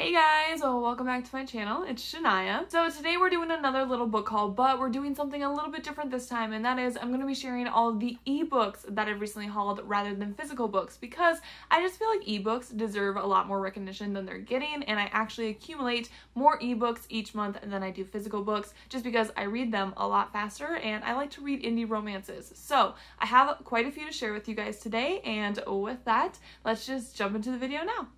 Hey guys, well, welcome back to my channel. It's Shania. So today we're doing another little book haul, but we're doing something a little bit different this time, and that is I'm going to be sharing all of the ebooks that I've recently hauled rather than physical books, because I just feel like ebooks deserve a lot more recognition than they're getting, and I actually accumulate more ebooks each month than I do physical books just because I read them a lot faster and I like to read indie romances. So I have quite a few to share with you guys today, and with that, let's just jump into the video now.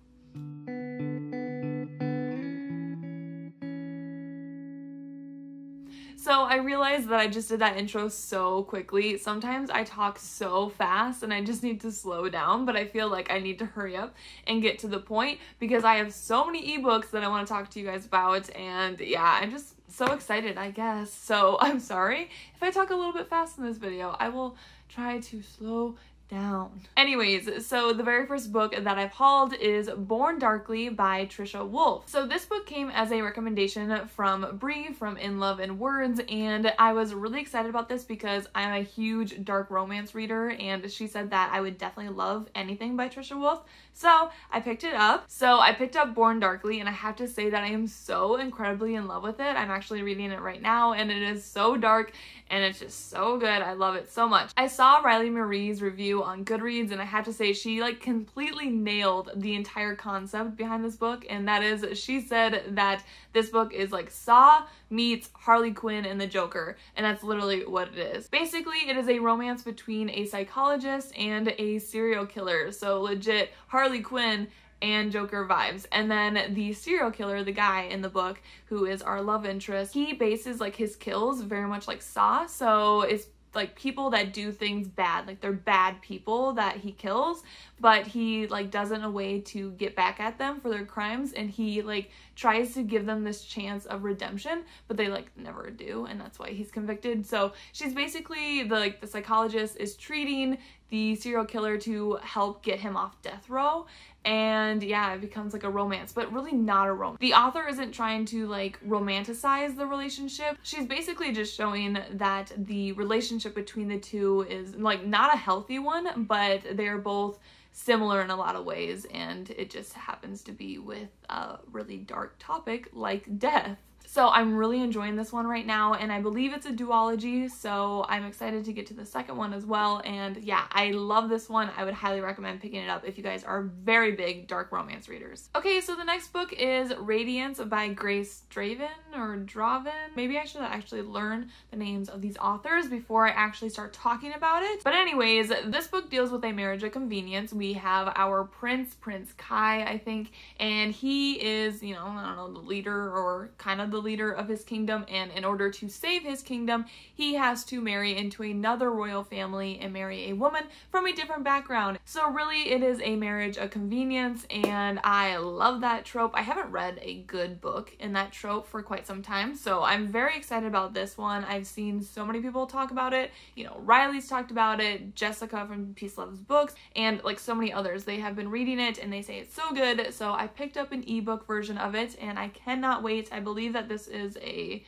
So I realized that I just did that intro so quickly. Sometimes I talk so fast and I just need to slow down, but I feel like I need to hurry up and get to the point because I have so many ebooks that I want to talk to you guys about, and yeah, I'm just so excited, I guess. So I'm sorry if I talk a little bit fast in this video. I will try to slow down. Anyways, so the very first book that I've hauled is Born Darkly by Trisha Wolfe. So this book came as a recommendation from Bree from In Love and Words, and I was really excited about this because I'm a huge dark romance reader, and she said that I would definitely love anything by Trisha Wolfe. So I picked it up. So I picked up Born Darkly, and I have to say that I am so incredibly in love with it. I'm actually reading it right now, and it is so dark and it's just so good. I love it so much. I saw Riley Marie's review on Goodreads, and I have to say she like completely nailed the entire concept behind this book, and that is, she said that this book is like Saw meets Harley Quinn and the Joker, and that's literally what it is. Basically, it is a romance between a psychologist and a serial killer, so legit Harley Quinn and Joker vibes. And then the serial killer, the guy in the book who is our love interest, he bases like his kills very much like Saw, so it's like people that do things bad, like they're bad people that he kills, but he like does it in a way to get back at them for their crimes, and he like tries to give them this chance of redemption, but they like never do, and that's why he's convicted. So she's basically the psychologist is treating the serial killer to help get him off death row, and yeah, it becomes like a romance, but really not a romance. The author isn't trying to like romanticize the relationship. She's basically just showing that the relationship between the two is like not a healthy one, but they're both similar in a lot of ways, and it just happens to be with a really dark topic like death. So I'm really enjoying this one right now, and I believe it's a duology, so I'm excited to get to the second one as well. And yeah, I love this one. I would highly recommend picking it up if you guys are very big dark romance readers. Okay, so the next book is Radiance by Grace Draven or Draven. Maybe I should actually learn the names of these authors before I actually start talking about it. But anyways, this book deals with a marriage of convenience. We have our Prince Kai, I think, and he is, you know, I don't know, the leader or kind of the leader of his kingdom, and in order to save his kingdom, he has to marry into another royal family and marry a woman from a different background. So really it is a marriage of convenience, and I love that trope. I haven't read a good book in that trope for quite some time, so I'm very excited about this one. I've seen so many people talk about it. You know, Riley's talked about it, Jessica from Peace Loves Books, and like so many others. They have been reading it and they say it's so good, so I picked up an ebook version of it, and I cannot wait. I believe that this is a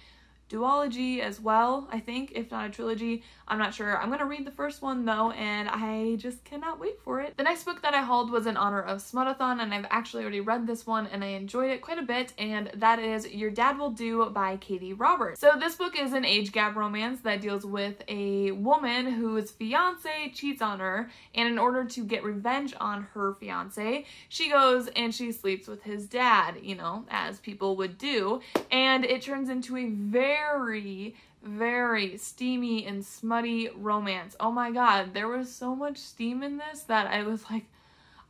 duology as well, I think, if not a trilogy. I'm not sure. I'm gonna read the first one though, and I just cannot wait for it. The next book that I hauled was in honor of Smuttathon, and I've actually already read this one and I enjoyed it quite a bit, and that is Your Dad Will Do by Katie Roberts. So this book is an age gap romance that deals with a woman whose fiance cheats on her, and in order to get revenge on her fiance, she goes and she sleeps with his dad, you know, as people would do, and it turns into a very steamy and smutty romance. Oh my god, there was so much steam in this that I was like,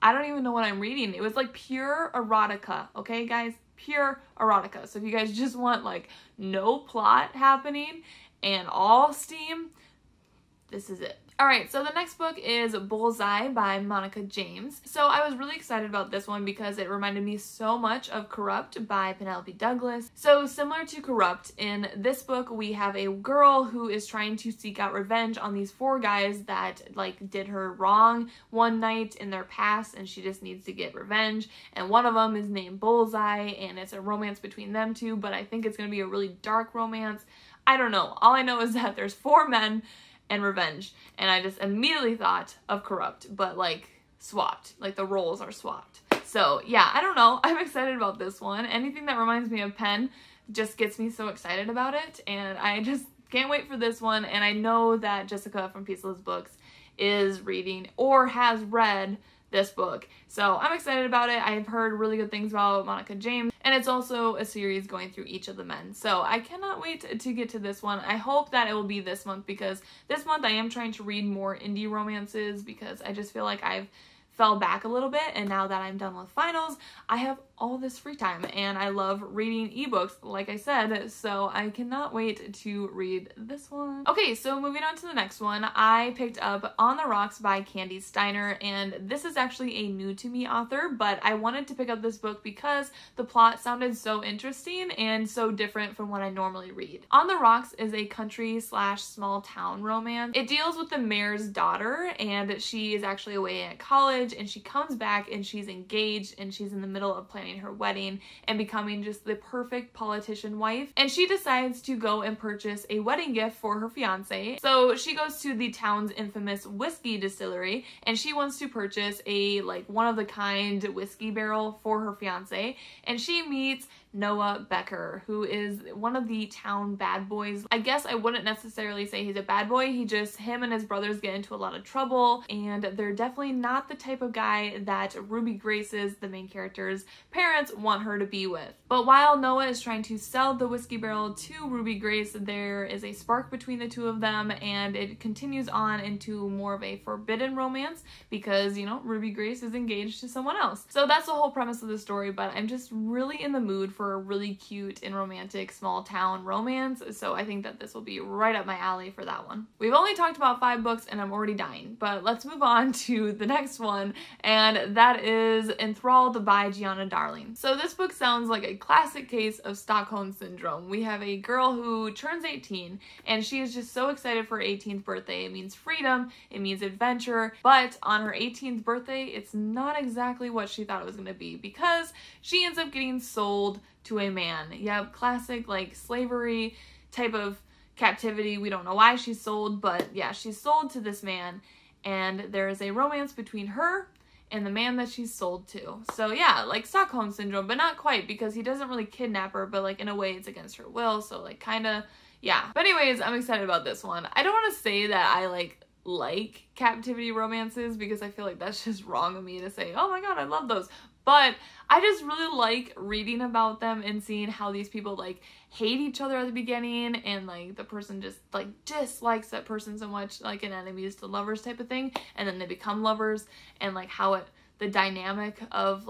I don't even know what I'm reading. It was like pure erotica, okay guys? Pure erotica. So if you guys just want like no plot happening and all steam, this is it. Alright, so the next book is Bullseye by Monica James. So I was really excited about this one because it reminded me so much of Corrupt by Penelope Douglas. So similar to Corrupt, in this book we have a girl who is trying to seek out revenge on these 4 guys that like did her wrong one night in their past, and she just needs to get revenge. And one of them is named Bullseye, and it's a romance between them two, but I think it's going to be a really dark romance. I don't know. All I know is that there's 4 men and revenge, and I just immediately thought of Corrupt, but like swapped, like the roles are swapped. So yeah, I don't know. I'm excited about this one. Anything that reminds me of Pen just gets me so excited about it, and I just can't wait for this one. And I know that Jessica from Pestilence Books is reading or has read this book, so I'm excited about it. I've heard really good things about Monica James, and it's also a series going through each of the men, so I cannot wait to get to this one. I hope that it will be this month, because this month I am trying to read more indie romances, because I just feel like I've fell back a little bit, and now that I'm done with finals, I have all this free time, and I love reading ebooks, like I said, so I cannot wait to read this one. Okay, so moving on to the next one, I picked up On the Rocks by Candy Steiner, and this is actually a new to me author, but I wanted to pick up this book because the plot sounded so interesting and so different from what I normally read. On the Rocks is a country / small town romance. It deals with the mayor's daughter, and she is actually away at college, and she comes back and she's engaged, and she's in the middle of planning her wedding and becoming just the perfect politician wife, and she decides to go and purchase a wedding gift for her fiance. So she goes to the town's infamous whiskey distillery, and she wants to purchase a one of the kind whiskey barrel for her fiance, and she meets Noah Becker, who is one of the town bad boys. I guess I wouldn't necessarily say he's a bad boy, him and his brothers get into a lot of trouble, and they're definitely not the type of guy that Ruby Grace's, the main character's, parents want her to be with. But while Noah is trying to sell the whiskey barrel to Ruby Grace, there is a spark between the two of them, and it continues on into more of a forbidden romance because, you know, Ruby Grace is engaged to someone else. So that's the whole premise of the story, but I'm just really in the mood for a really cute and romantic small town romance, so I think that this will be right up my alley for that one. We've only talked about 5 books and I'm already dying, but let's move on to the next one, and that is Enthralled by Gianna Darling. So this book sounds like a classic case of Stockholm Syndrome. We have a girl who turns 18, and she is just so excited for her 18th birthday. It means freedom, it means adventure, but on her 18th birthday, it's not exactly what she thought it was going to be, because she ends up getting sold to a man. Yep, classic slavery type of captivity. We don't know why she's sold, but yeah, she's sold to this man, and there is a romance between her and the man that she's sold to. So yeah, Stockholm Syndrome, but not quite, because he doesn't really kidnap her, but in a way it's against her will, so kinda, yeah. But anyways, I'm excited about this one. I don't want to say that I like captivity romances, because I feel like that's just wrong of me to say, oh my god, I love those. But I just really like reading about them and seeing how these people hate each other at the beginning, and the person just dislikes that person so much, an enemies to lovers type of thing, and then they become lovers, and how the dynamic of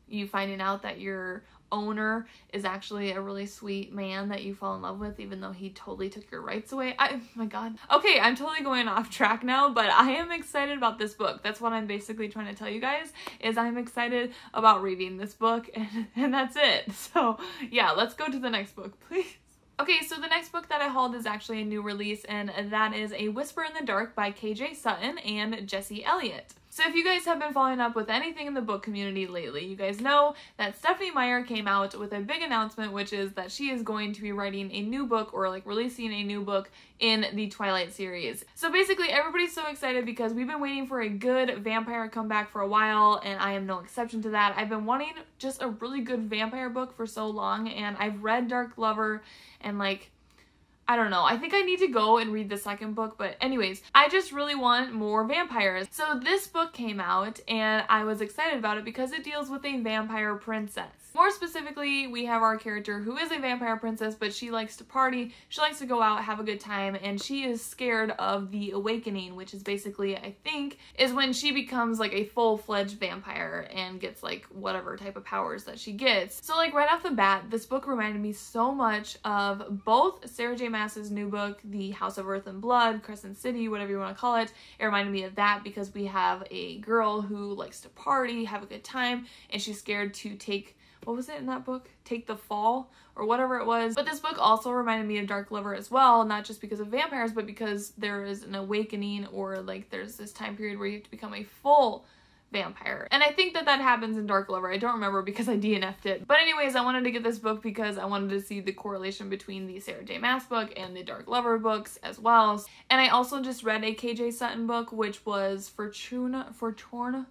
you finding out that your owner is actually a really sweet man that you fall in love with, even though he totally took your rights away. Oh my god. Okay, I'm totally going off track now, but I am excited about this book. That's what I'm basically trying to tell you guys, is I'm excited about reading this book, and that's it. So yeah, let's go to the next book, please. Okay, so the next book that I hauled is actually a new release, and that is A Whisper in the Dark by KJ Sutton and Jesse Elliott. So if you guys have been following up with anything in the book community lately, you guys know that Stephanie Meyer came out with a big announcement, which is that she is going to be writing a new book, or releasing a new book in the Twilight series. So basically everybody's so excited because we've been waiting for a good vampire comeback for a while, and I am no exception to that. I've been wanting just a really good vampire book for so long, and I've read Dark Lover, and I don't know, I think I need to go and read the second book, but anyways, I just really want more vampires. So this book came out, and I was excited about it because it deals with a vampire princess. More specifically, we have our character who is a vampire princess, but she likes to party, she likes to go out, have a good time, and she is scared of the awakening, which is basically, I think, is when she becomes a full-fledged vampire and gets whatever type of powers that she gets. So right off the bat, this book reminded me so much of both Sarah J. Maas's new book, The House of Earth and Blood, Crescent City, whatever you want to call it. It reminded me of that because we have a girl who likes to party, have a good time, and she's scared to take, what was it in that book? Take the fall, or whatever it was. But this book also reminded me of Dark Lover as well, not just because of vampires, but because there is an awakening, or there's this time period where you have to become a full vampire. And I think that happens in Dark Lover. I don't remember because I DNF'd it. But anyways, I wanted to get this book because I wanted to see the correlation between the Sarah J. Maas book and the Dark Lover books as well. And I also just read a KJ Sutton book, which was for Torna,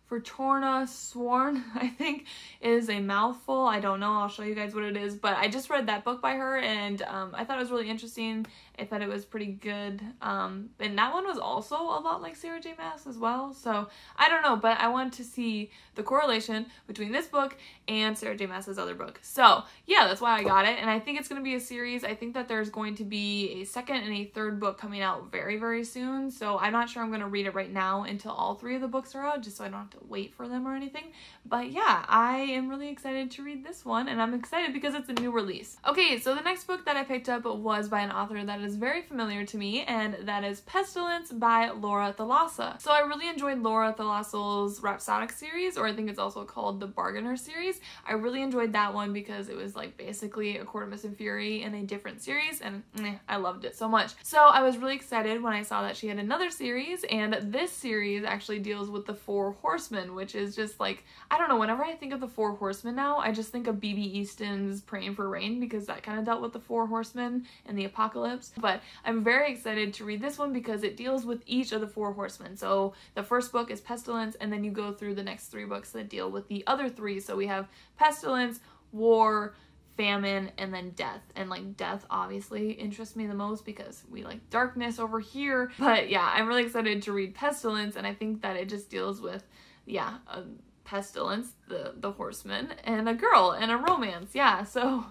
for torna, sworn, I think is a mouthful. I don't know. I'll show you guys what it is. But I just read that book by her, and I thought it was really interesting. I thought it was pretty good. And that one was also a lot like Sarah J. Maas as well. So I don't know, but I wanted to see the correlation between this book and Sarah J. Maas's other book. So yeah, that's why I got it. And I think it's going to be a series. I think that there's going to be a second and a third book coming out very, very soon. So I'm not sure I'm going to read it right now until all 3 of the books are out, just so I don't have to wait for them or anything. But yeah, I am really excited to read this one, and I'm excited because it's a new release. Okay, so the next book that I picked up was by an author that is very familiar to me, and that is Pestilence by Laura Thalassa. So I really enjoyed Laura Thalassa's Rhapsodic series, or I think it's also called the Bargainer series. I really enjoyed that one because it was like basically A Court of Mist and Fury in a different series, and I loved it so much. So I was really excited when I saw that she had another series, and this series actually deals with the 4 Horsemen, which is just like, I don't know, whenever I think of the 4 Horsemen now, I just think of B.B. Easton's Praying for Rain, because that kind of dealt with the 4 Horsemen and the apocalypse. But I'm very excited to read this one because it deals with each of the 4 Horsemen. So the first book is Pestilence, and then you go through the next 3 books that deal with the other 3. So we have Pestilence, War, Famine, and then Death. And like Death obviously interests me the most because we like darkness over here. But yeah, I'm really excited to read Pestilence, and I think that it just deals with, yeah, a pestilence, the horseman, and a girl, and a romance. Yeah, so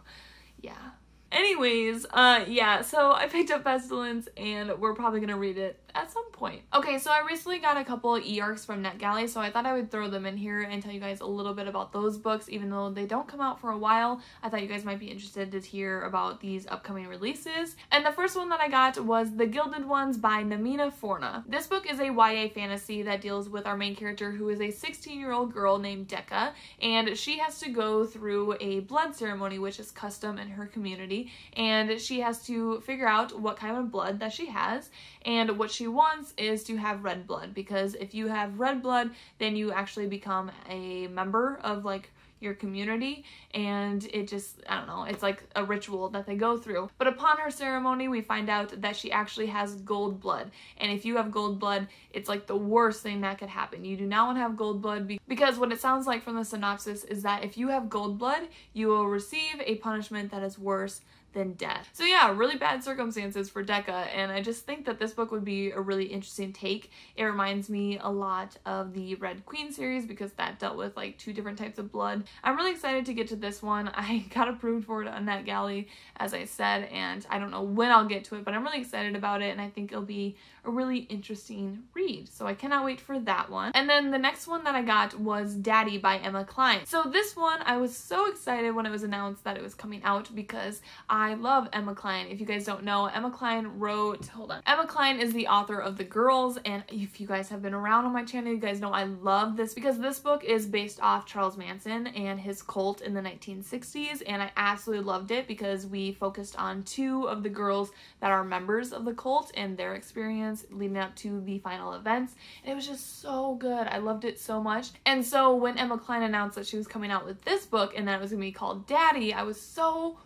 yeah. Anyways, yeah, so I picked up Pestilence, and we're probably gonna read it at some point. Okay, so I recently got a couple e-arcs from Galia, so I thought I would throw them in here and tell you guys a little bit about those books, even though they don't come out for a while. I thought you guys might be interested to hear about these upcoming releases. And the first one that I got was The Gilded Ones by Namina Forna. This book is a YA fantasy that deals with our main character, who is a 16-year-old girl named Decca, and she has to go through a blood ceremony, which is custom in her community, and she has to figure out what kind of blood that she has, and what she wants is to have red blood, because if you have red blood, then you actually become a member of like your community, and it just, I don't know, it's like a ritual that they go through. But upon her ceremony, we find out that she actually has gold blood, and if you have gold blood, it's like the worst thing that could happen. You do not want to have gold blood, because what it sounds like from the synopsis is that if you have gold blood, you will receive a punishment that is worse than death. So yeah, really bad circumstances for Decca, and I just think that this book would be a really interesting take. It reminds me a lot of the Red Queen series, because that dealt with like 2 different types of blood. I'm really excited to get to this one. I got approved for it on Galia, as I said, and I don't know when I'll get to it, but I'm really excited about it, and I think it'll be a really interesting read. So I cannot wait for that one. And then the next one that I got was Daddy by Emma Cline. So this one, I was so excited when it was announced that it was coming out, because I love Emma Cline. If you guys don't know, Emma Cline wrote, Emma Cline is the author of The Girls, and if you guys have been around on my channel, you guys know I love this, because this book is based off Charles Manson and his cult in the 1960s, and I absolutely loved it because we focused on 2 of the girls that are members of the cult and their experience leading up to the final events, and it was just so good. I loved it so much. And so when Emma Cline announced that she was coming out with this book and that it was gonna be called Daddy, I was so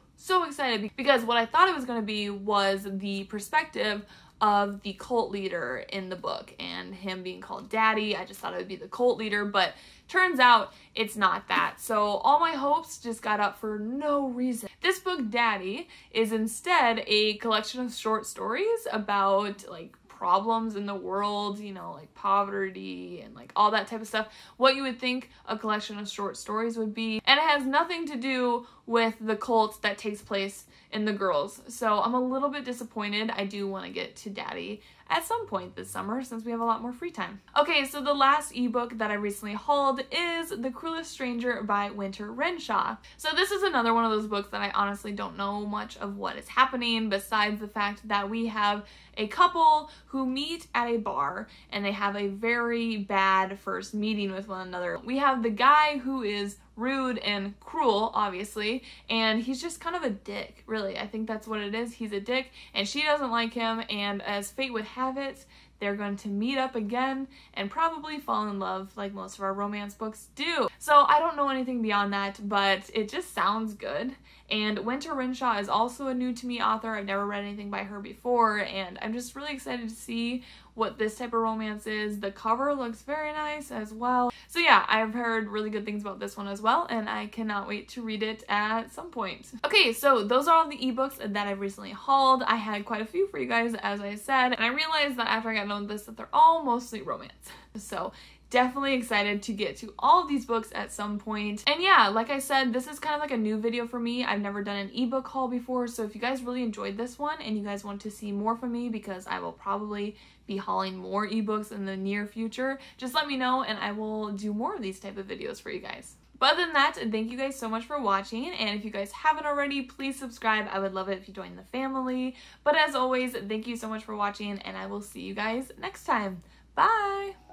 excited, because what I thought it was going to be was the perspective of the cult leader in the book, and him being called Daddy. I just thought it would be the cult leader, but turns out it's not that. So all my hopes just got up for no reason. This book, Daddy, is instead a collection of short stories about like problems in the world, you know, like poverty and like all that type of stuff, what you would think a collection of short stories would be, and it has nothing to do with the cult that takes place in The Girls. So I'm a little bit disappointed. I do want to get to Daddy at some point this summer, since we have a lot more free time. Okay, so the last ebook that I recently hauled is The Cruelest Stranger by Winter Renshaw. So this is another one of those books that I honestly don't know much of what is happening, besides the fact that we have a couple who meet at a bar, and they have a very bad first meeting with one another. We have the guy who is rude and cruel, obviously, and he's just kind of a dick, really. I think that's what it is. He's a dick, and she doesn't like him, and as fate would have it, they're going to meet up again and probably fall in love like most of our romance books do. So I don't know anything beyond that, but it just sounds good. And Winter Renshaw is also a new to me author. I've never read anything by her before, and I'm just really excited to see what this type of romance is. The cover looks very nice as well. So yeah, I've heard really good things about this one as well, and I cannot wait to read it at some point. Okay, so those are all the ebooks that I've recently hauled. I had quite a few for you guys, as I said, and I realized that after I got done with this that they're all mostly romance. So definitely excited to get to all of these books at some point. And yeah, like I said, this is kind of like a new video for me. I've never done an ebook haul before, so if you guys really enjoyed this one and you guys want to see more from me, because I will probably be hauling more ebooks in the near future, just let me know and I will do more of these type of videos for you guys. But other than that, thank you guys so much for watching, and if you guys haven't already, please subscribe. I would love it if you join the family. But as always, thank you so much for watching, and I will see you guys next time. Bye!